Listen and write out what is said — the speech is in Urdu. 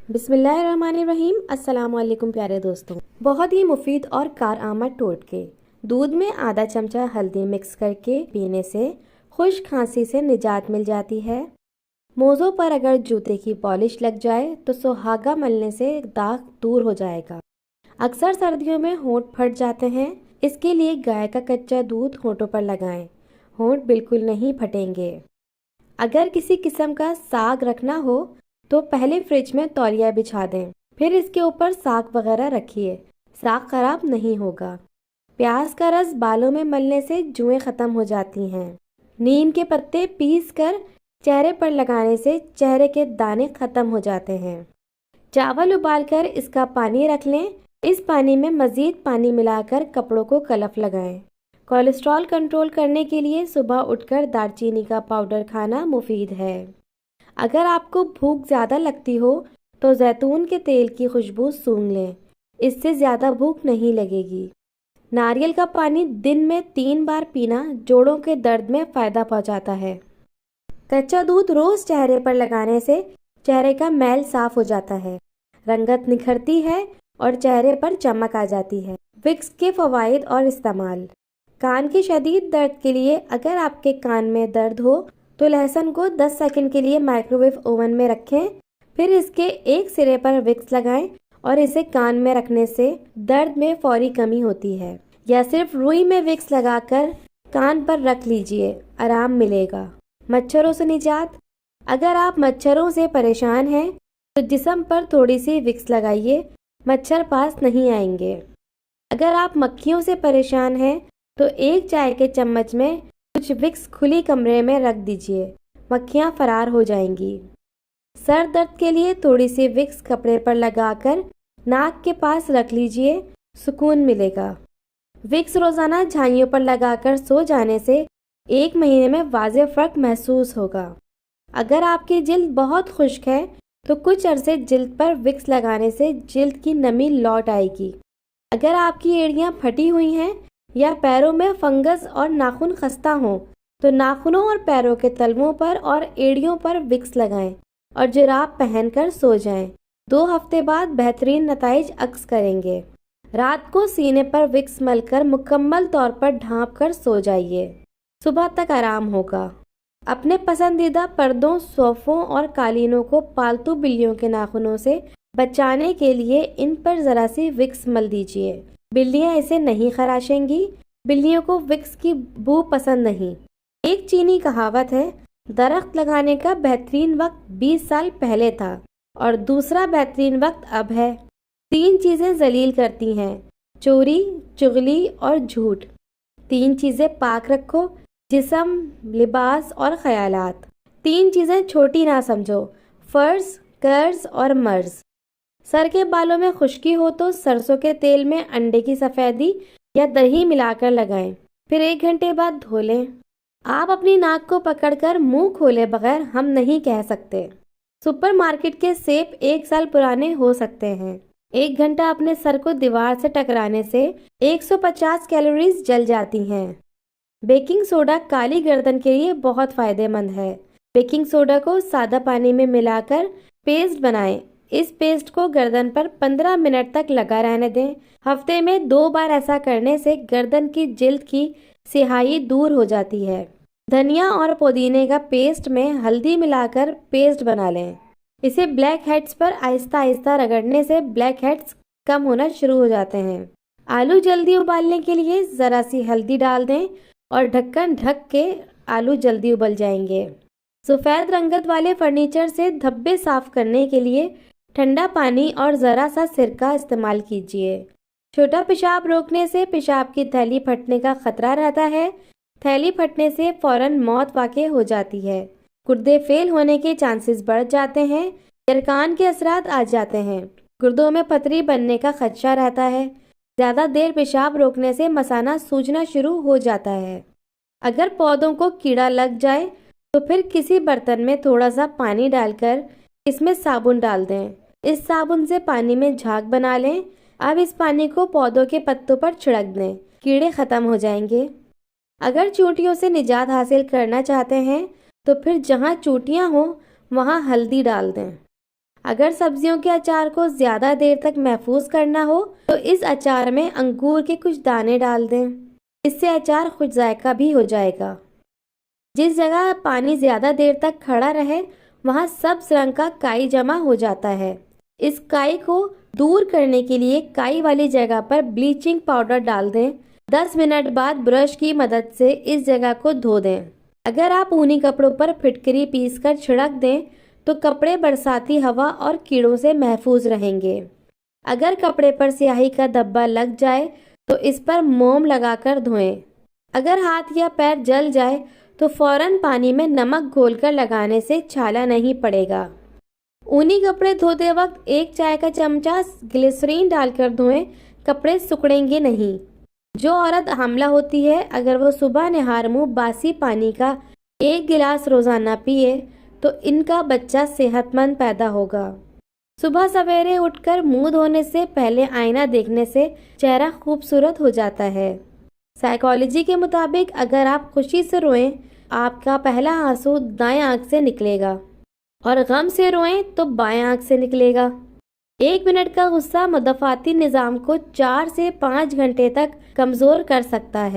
بسم اللہ الرحمن الرحیم۔ السلام علیکم پیارے دوستوں، بہت ہی مفید اور کارآمد ٹوٹکے۔ دودھ میں آدھا چمچہ ہلدی مکس کر کے پینے سے خشک کھانسی سے نجات مل جاتی ہے۔ موزوں پر اگر جوتے کی پالش لگ جائے تو سہاگا ملنے سے داغ دور ہو جائے گا۔ اکثر سردیوں میں ہونٹ پھٹ جاتے ہیں، اس کے لیے گائے کا کچا دودھ ہونٹوں پر لگائیں، ہونٹ بالکل نہیں پھٹیں گے۔ اگر کسی قسم کا ساگ رکھنا ہو تو پہلے فریج میں تولیہ بچھا دیں، پھر اس کے اوپر ساگ وغیرہ رکھیے، ساگ خراب نہیں ہوگا۔ پیاز کا رس بالوں میں ملنے سے جوئیں ختم ہو جاتی ہیں۔ نیم کے پتے پیس کر چہرے پر لگانے سے چہرے کے دانے ختم ہو جاتے ہیں۔ چاول ابال کر اس کا پانی رکھ لیں، اس پانی میں مزید پانی ملا کر کپڑوں کو کلف لگائیں۔ کولیسٹرول کنٹرول کرنے کے لیے صبح اٹھ کر دار چینی کا پاؤڈر کھانا مفید ہے۔ اگر آپ کو بھوک زیادہ لگتی ہو تو زیتون کے تیل کی خوشبو سونگھ لیں، اس سے زیادہ بھوک نہیں لگے گی۔ ناریل کا پانی دن میں 3 بار پینا جوڑوں کے درد میں فائدہ پہنچاتا ہے۔ کچا دودھ روز چہرے پر لگانے سے چہرے کا میل صاف ہو جاتا ہے، رنگت نکھرتی ہے اور چہرے پر چمک آ جاتی ہے۔ وکس کے فوائد اور استعمال۔ کان کی شدید درد کے لیے اگر آپ کے کان میں درد ہو تو لہسن کو 10 سیکنڈ کے لیے مائکروویو اوون میں رکھیں، پھر اس کے ایک سرے پر وکس لگائیں اور اسے کان میں رکھنے سے درد میں فوری کمی ہوتی ہے۔ یا صرف روئی میں وکس لگا کر کان پر رکھ لیجئے، آرام ملے گا۔ مچھروں سے نجات۔ اگر آپ مچھروں سے پریشان ہیں تو جسم پر تھوڑی سی وکس لگائیے، مچھر پاس نہیں آئیں گے۔ اگر آپ مکھیوں سے پریشان ہیں تو ایک چائے کے چمچ میں کچھ وکس کھلی کمرے میں رکھ دیجئے، مکھیاں فرار ہو جائیں گی۔ سر درد کے لیے تھوڑی سی وکس کپڑے پر لگا کر ناک کے پاس رکھ لیجئے، سکون ملے گا۔ وکس روزانہ جھائیوں پر لگا کر سو جانے سے 1 مہینے میں واضح فرق محسوس ہوگا۔ اگر آپ کی جلد بہت خشک ہے تو کچھ عرصے جلد پر وکس لگانے سے جلد کی نمی لوٹ آئے گی۔ اگر آپ کی ایڑیاں پھٹی ہوئی ہیں یا پیروں میں فنگس اور ناخن خستہ ہوں تو ناخنوں اور پیروں کے تلووں پر اور ایڑیوں پر وکس لگائیں اور جراب پہن کر سو جائیں۔ 2 ہفتے بعد بہترین نتائج عکس کریں گے۔ رات کو سینے پر وکس مل کر مکمل طور پر ڈھانپ کر سو جائیے، صبح تک آرام ہوگا۔ اپنے پسندیدہ پردوں، صوفوں اور قالینوں کو پالتو بلیوں کے ناخنوں سے بچانے کے لیے ان پر ذرا سی وکس مل دیجیے، بلیاں اسے نہیں خراشیں گی۔ بلیوں کو وکس کی بو پسند نہیں۔ ایک چینی کہاوت ہے، درخت لگانے کا بہترین وقت 20 سال پہلے تھا اور دوسرا بہترین وقت اب ہے۔ 3 چیزیں ذلیل کرتی ہیں، چوری، چغلی اور جھوٹ۔ 3 چیزیں پاک رکھو، جسم، لباس اور خیالات۔ 3 چیزیں چھوٹی نہ سمجھو، فرض، قرض اور مرض۔ سر کے بالوں میں خشکی ہو تو سرسوں کے تیل میں انڈے کی سفیدی یا دہی ملا کر لگائیں، پھر 1 گھنٹے بعد دھو لیں۔ آپ اپنی ناک کو پکڑ کر منہ کھولے بغیر ہم نہیں کہہ سکتے۔ سپر مارکیٹ کے سیب 1 سال پرانے ہو سکتے ہیں۔ 1 گھنٹہ اپنے سر کو دیوار سے ٹکرانے سے 150 کیلوریز جل جاتی ہیں۔ بیکنگ سوڈا کالی گردن کے لیے بہت فائدہ مند ہے۔ بیکنگ سوڈا کو سادہ پانی میں ملا کر پیسٹ بنائیں، اس پیسٹ کو گردن پر 15 منٹ تک لگا رہنے دیں۔ ہفتے میں 2 بار ایسا کرنے سے گردن کی جلد کی سیاہی دور ہو جاتی ہے۔ دھنیا اور پودینے کا پیسٹ میں ہلدی ملا کر پیسٹ بنا لیں، اسے بلیک ہیڈز پر آہستہ آہستہ رگڑنے سے بلیک ہیڈز کم ہونا شروع ہو جاتے ہیں۔ آلو جلدی ابالنے کے لیے ذرا سی ہلدی ڈال دیں اور ڈھکن ڈھک کے آلو جلدی ابل جائیں گے۔ سفید رنگت والے فرنیچر سے دھبے صاف کرنے کے لیے ٹھنڈا پانی اور ذرا سا سرکہ استعمال کیجیے۔ چھوٹا پیشاب روکنے سے پیشاب کی تھیلی پھٹنے کا خطرہ رہتا ہے۔ تھیلی پھٹنے سے فوراً موت واقع ہو جاتی ہے۔ گردے فیل ہونے کے چانسز بڑھ جاتے ہیں۔ یرقان کے اثرات آ جاتے ہیں۔ گردوں میں پتھری بننے کا خدشہ رہتا ہے۔ زیادہ دیر پیشاب روکنے سے مثانہ سوجنا شروع ہو جاتا ہے۔ اگر پودوں کو کیڑا لگ جائے تو پھر کسی برتن میں تھوڑا سا پانی ڈال کر اس میں صابن ڈال دیں، اس صابن سے پانی میں جھاگ بنا لیں۔ اب اس پانی کو پودوں کے پتوں پر چھڑک دیں، کیڑے ختم ہو جائیں گے۔ اگر چونٹیوں سے نجات حاصل کرنا چاہتے ہیں تو پھر جہاں چونٹیاں ہوں وہاں ہلدی ڈال دیں۔ اگر سبزیوں کے اچار کو زیادہ دیر تک محفوظ کرنا ہو تو اس اچار میں انگور کے کچھ دانے ڈال دیں، اس سے اچار خوش ذائقہ بھی ہو جائے گا۔ جس جگہ پانی زیادہ دیر تک کھڑا رہے وہاں سبز رنگ کا کائی جمع ہو جاتا ہے۔ اس کائی کو دور کرنے کے لیے کائی والی جگہ پر بلیچنگ پاؤڈر ڈال دیں۔ 10 منٹ بعد برش کی مدد سے اس جگہ کو دھو دیں۔ اگر آپ اونی کپڑوں پر پھٹکری پیس کر چھڑک دیں تو کپڑے برساتی ہوا اور کیڑوں سے محفوظ رہیں گے۔ اگر کپڑے پر سیاہی کا دھبا لگ جائے تو اس پر موم لگا کر دھوئیں۔ اگر ہاتھ یا پیر جل جائے تو فوراً پانی میں نمک گھول کر لگانے سے چھالا نہیں پڑے گا۔ اونی کپڑے دھوتے وقت 1 چائے کا چمچہ گلیسرین ڈال کر دھوئیں، کپڑے سکڑیں گے نہیں۔ جو عورت حاملہ ہوتی ہے اگر وہ صبح نہار منہ باسی پانی کا 1 گلاس روزانہ پیے تو ان کا بچہ صحت مند پیدا ہوگا۔ صبح سویرے اٹھ کر منہ دھونے سے پہلے آئینہ دیکھنے سے چہرہ خوبصورت ہو جاتا ہے۔ سائیکالوجی کے مطابق اگر آپ خوشی سے روئیں آپ کا پہلا آنسو دائیں آنکھ سے نکلے گا اور غم سے روئیں تو بائیں آنکھ سے نکلے گا۔ 1 منٹ کا غصہ مدافعتی نظام کو 4 سے 5 گھنٹے تک کمزور کر سکتا ہے۔